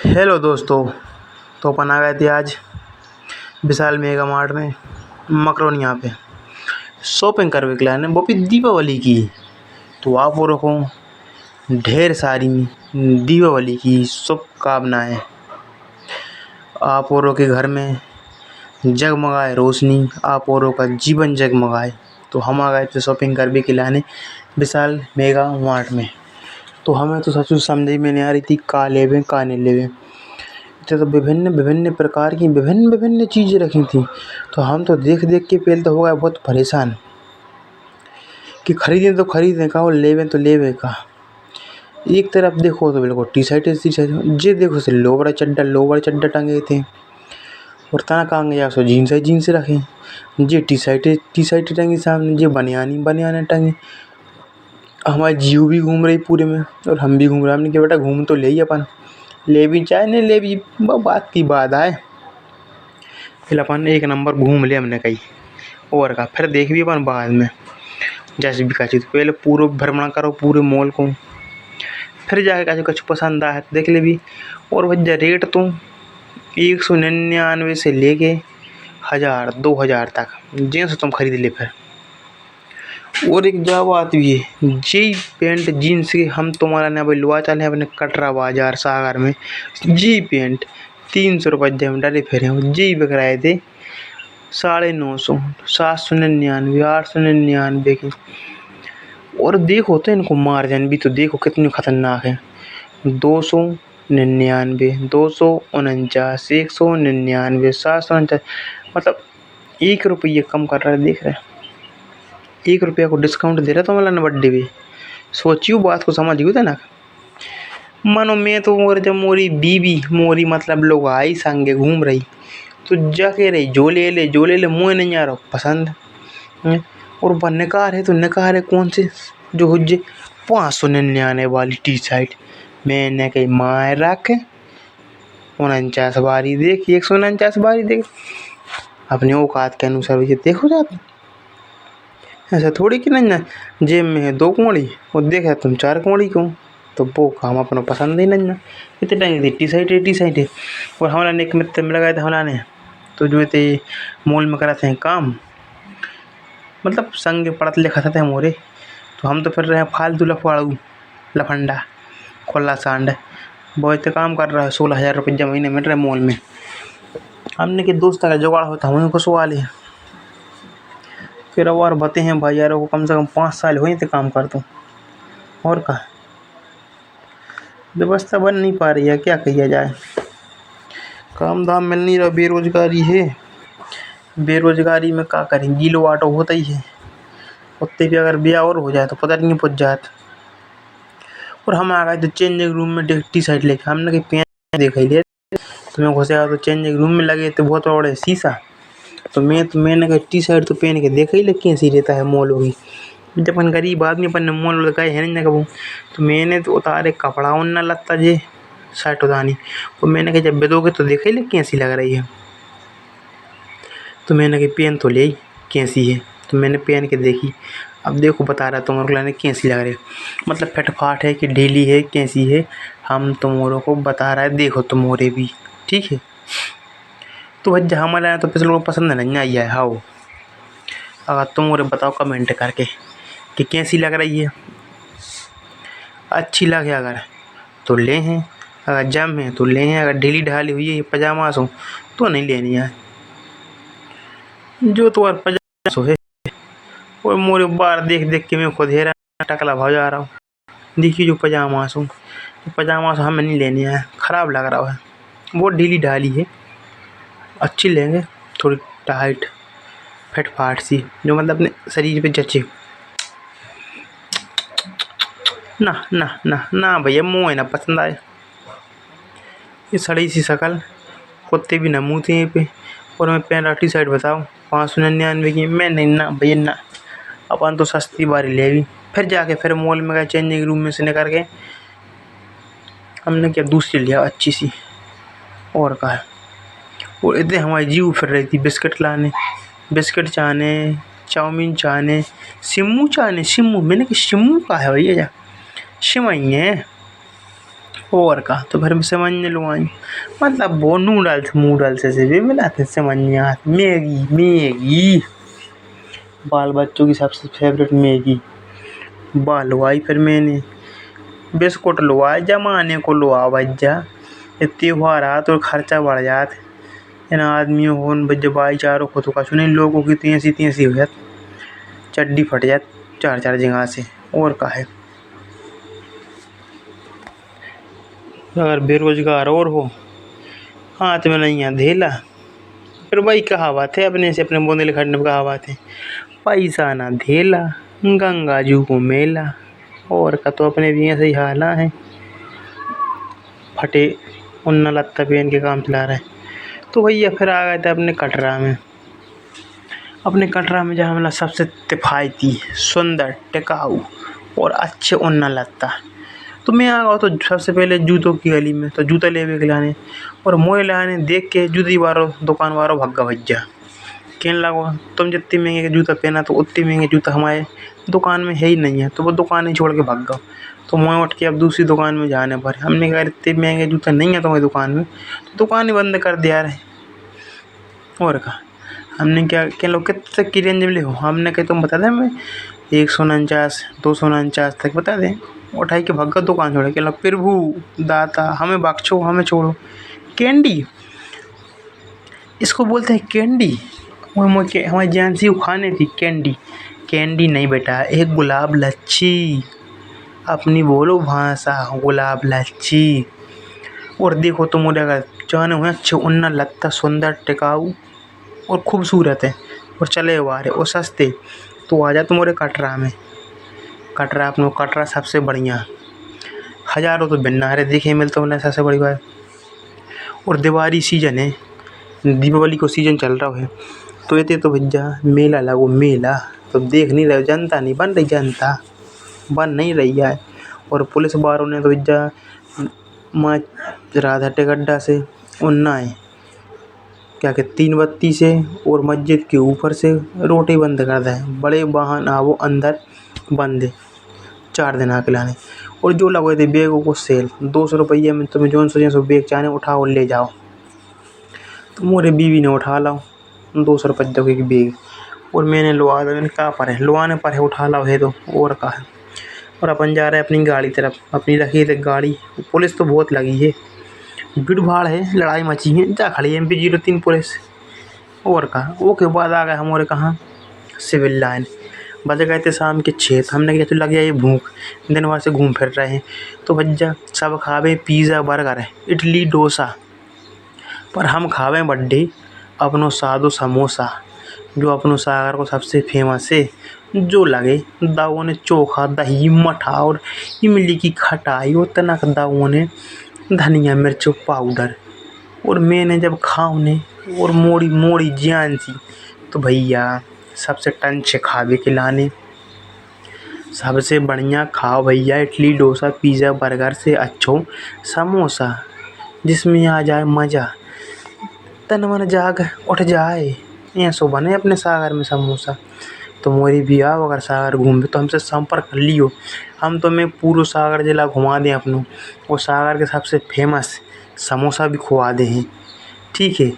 Hello दोस्तों। तो अपन आ गए थे आज विशाल मेगा मार्ट में मकरोनिया पे शॉपिंग करने के लिए, वो भी दीपावली की। तो आप वो रखो ढेर सारी दीपावली की शुभकामनाएं। आप औरों के घर में जगमगाए रोशनी, आप औरों का जीवन जगमगाए। तो हम आ गए थे शॉपिंग करने के लिए विशाल मेगा मार्ट में। तो हमें तो सच समझ में नहीं आ रही थी का लेवे का नहीं लेवे। तो विभिन्न विभिन्न प्रकार की विभिन्न विभिन्न चीज़ें रखी थी। तो हम तो देख देख के पहले तो हो गए बहुत परेशान कि खरीदें तो खरीदें का और लेवें तो लेवे का। एक तरफ देखो तो बिल्कुल टी शर्ट जे देखो से लोवर चड्डा टंगे थे, और तना कांगे या सो जीन्स रखे। जे टी शर्ट टंगी सामने, जे बनियानी टंगे। हमारी जीव भी घूम रही पूरे में और हम भी घूम रहे। हमने कहा बेटा घूम तो ले ही अपन, ले भी चाहे नहीं ले भी बात की बात आए। फिर अपन एक नंबर घूम लिया हमने कही और का फिर देख भी अपन बाद में जैसे भी काची। तो पहले पूरा भ्रमण करो पूरे मॉल को, फिर जाके काची कुछ पसंद आया देख ले भी। और भैया रेट तो 199 से लेके 1000-2000 तक जींस तुम खरीद ले। फिर और एक जब बात भी है जी पेंट जीन्स के, हम तुम्हारा ना भाई लुआ चले अपने कटरा बाजार सागर में जी पेंट 300 रुपये जब डरे फिर जी बिक रहे थे 950, 799, 899 की। और देखो तो इनको मार्जिन भी तो देखो कितनी खतरनाक है। 299, 249, 199, 749, मतलब 1 रुपये कम कर रहा है। देख रहे 1 रुपया को डिस्काउंट दे रहा तो मतलब बर्थडे पे। सोचियो बात को समझियो था ना। मानो मैं तो जब मोरी बीबी मोरी मतलब लोग आई संगे घूम रही तो जाके रही जो ले ले मुँह नहीं आ रहा पसंद। और वह निकार है तो निकार है कौन से जो हुज्जे 599 वाली टी शर्ट मैंने कही मार रख 49 बारी देख 149 बारी देख। अपने औकात के अनुसार ये देखो जाते ऐसा थोड़ी कि नहीं ना जेब में है 2 कौड़ी और देखा तुम 4 कौड़ी को तो वो काम अपना पसंद ही नहीं ना। इतने टाइम थी टी शर्ट है। और हमारा ने एक मित्र में लगाए थे हमारा ने तो जो थे मॉल में कराते हैं काम, मतलब संग पढ़त लिखा था मोरे। तो हम तो फिर रहे फालतू लफाड़ू लफंडा खोला सांड बहुत काम कर रहा है। 16,000 रुपये महीने मिल रहे मॉल में। हमने के दोस्त का जुगाड़ होता हमें को सवाल है। फिर अब और बते हैं भाई यारों को कम से कम 5 साल हुए थे काम करता हूँ। और का व्यवस्था बन नहीं पा रही है, क्या किया जाए। काम धाम मिल नहीं रहा, बेरोजगारी है। बेरोजगारी में क्या करें, गीलो आटो होता ही है। उत्ते भी अगर ब्याह और हो जाए तो पता नहीं पूछ जात। और हम आ गए तो चेंजिंग रूम में टी शर्ट लेके हमने कहीं पेन देखा ही ले तो मैं घुसे तो चेंजिंग रूम में लगे थे बहुत बड़े शीशा। तो मैंने कहा टी शर्ट तो पहन के देखा ही लग कैसी रहता है मॉल होगी। जब अपन गरीब आदमी अपन ने मॉल लगाए है नहीं कबू। तो मैंने तो उतारे कपड़ा उन्ना लगता जे शर्ट उतानी। और मैंने कहा जब बेदोगे तो देखा ही लग कैसी लग रही है। तो मैंने कहा पेन तो ले कैसी है। तो मैंने पहन के देखी, अब देखो बता रहा तुम्हारे को कैसी लग रही है, मतलब फटफाट है कि ढीली है कैसी है। हम तुम्हारों को बता रहा है देखो तुम्हारे भी ठीक है। तो भाई हमारे तो पिछले लोग पसंद नहीं आई है। हाँ अगर तुम और बताओ कमेंट करके कि कैसी लग रही है। अच्छी लगे अगर तो ले हैं, अगर जम है तो ले हैं, अगर ढीली ढाली हुई है पजामा सो तो नहीं लेनी है। जो तो पजामा सो है और मोरे बार देख देख के मैं खुद हेरा टकला भाव जा रहा हूँ। देखिए जो पजामा सो हमें नहीं लेनी है, ख़राब लग रहा है। वो ढीली ढाली है, अच्छी लेंगे थोड़ी टाइट फटफाट सी जो मतलब अपने शरीर पे जचे। ना ना ना ना भैया मुँह ना पसंद आए। ये सड़ी सी शक्ल कुत्ते भी नमूते हैं पे। और मैं पहन रहा टी शर्ट बताओ 599 की। मैं नहीं ना भैया ना, अपन तो सस्ती बारी ले ली। फिर जाके फिर मॉल में गए चेंजिंग रूम में से निकल के हमने क्या दूसरी लिया अच्छी सी। और कहा और इतने हमारी जीव फिर रही थी बिस्किट लाने, बिस्किट चाहने, चाउमीन चाहने, सिम्मू चाहने। सिम्मू मैंने कि सिम्मू का है भैया जा सिमई है। और का तो फिर समझ नहीं लो आई मतलब वो नूडल्स से भी मिलाते समझ नहीं आते। मैगी मैगी बाल बच्चों की सबसे फेवरेट मैगी बालवाई। फिर मैंने बिस्कुट लुआ जमाने को लुआ भज्जा त्योहार आ तो खर्चा बढ़ जात इन आदमियों को जब भाईचारों को तो कछु नहीं लोगों की तेजी हो जात चड्डी फट जात चार जगह से। और का है अगर बेरोजगार और हो हाथ में नहीं है धेला फिर वही कहावत है अपने से अपने बुंदेलखंड में कहावत है पैसा ना धेला गंगा जू को मेला। और का तो अपने भी ऐसे ही हाल है फटे उन्ना लत्ता पहन के काम चला रहे। तो भैया फिर आ गए थे अपने कटरा में। अपने कटरा में जहाँ मिला सबसे किफ़ायती सुंदर टिकाऊ और अच्छे उन्ना लत्ता। तो मैं आ गया तो सबसे पहले जूतों की गली में तो जूता ले के लाने और मोए लाने देख के जूती वालों दुकान वालों भग्गा भज्जा कहने लगो तुम जितने महंगे के जूता पहना तो उतने महंगे जूता हमारे दुकान में है ही नहीं है। तो वो दुकान ही छोड़ के भाग गया। तो मैं उठ के अब दूसरी दुकान में जाने पर हमने कहा इतने महंगे जूता नहीं है तुम्हारी दुकान में तो दुकान ही बंद कर दिया रहे। और कहा हमने क्या लोग कितने की रेंज में ले हो हमने कहा तुम बता दें मैं 149 249 तक बता दें उठाई के भग्गा दुकान छोड़े क्या प्रभु दाता हमें बख्शो हमें छोड़ो। कैंडी इसको बोलते हैं कैंडी हमारी एजेंसी खाने थी कैंडी कैंडी नहीं बेटा एक गुलाब लच्छी अपनी बोलो भाषा गुलाब लच्छी। और देखो तुम अगर चाहने हुए अच्छे उन्ना लगता सुंदर टिकाऊ और खूबसूरत है और चले वारे और सस्ते तो आ जा तुम्हारे कटरा में। कटरा अपनों कटरा सबसे बढ़िया हज़ारों तो बिन्ना है देखे मिलते उन्हें सबसे बड़ी बात। और दिवाली सीजन है दीपावली को सीजन चल रहा है तो ये तो भैया मेला लगो मेला तो देख नहीं रहे जनता नहीं बन रही जनता बन नहीं रही है। और पुलिस वालों ने तो भैया माँ राधा टेगड्डा से उन्ना है क्या कि 3 बत्ती से और मस्जिद के ऊपर से रोटी बंद कर दे बड़े वाहन आवो अंदर बंद 4 दिन आके लाने। और जो लगे थे बैगों को सेल 200 रुपये में तुम्हें जो सो बैग चाहे उठाओ और ले जाओ। तो मोरे बीवी ने उठा लाओ 200 रुपये दो की बैग और मैंने लुआ मैंने कहा पर है लुआने पर है उठा लाओ है तो और कहा है। और अपन जा रहे हैं अपनी गाड़ी तरफ अपनी रखी थे गाड़ी पुलिस तो बहुत लगी है भीड़ भाड़ है लड़ाई मची है जा खड़ी है MP03 पुलिस। और कहा वो के बाद आ गए हमारे कहाँ सिविल लाइन बज गए थे शाम के 6 हमने क्या तो लग गया ये भूख दिन भर से घूम फिर रहे हैं। तो भज्जा सब खावे पिज़्ज़ा बर्गर इडली डोसा पर हम खावे बड्डे अपनों सादो समोसा जो अपनों सागर को सबसे फेमस है जो लगे दावों ने चोखा दही मठा और इमली की खटाई और तनक दावों ने धनिया मिर्च पाउडर। और मैंने जब खाओ ने और मोड़ी मोड़ी जान सी तो भैया सबसे टंच खावे खिलाने सबसे बढ़िया खाओ भैया इडली डोसा पिज़्ज़ा बर्गर से अच्छो समोसा जिसमें आ जाए मज़ा तन मन जाग उठ जाए ऐसो बने अपने सागर में समोसा। तो मोरी भी आओ अगर सागर घूमे तो हमसे संपर्क कर लियो हम तुम्हें पूरा सागर जिला घुमा दें अपनों और सागर के सबसे फेमस समोसा भी खुआ दे हैं ठीक है।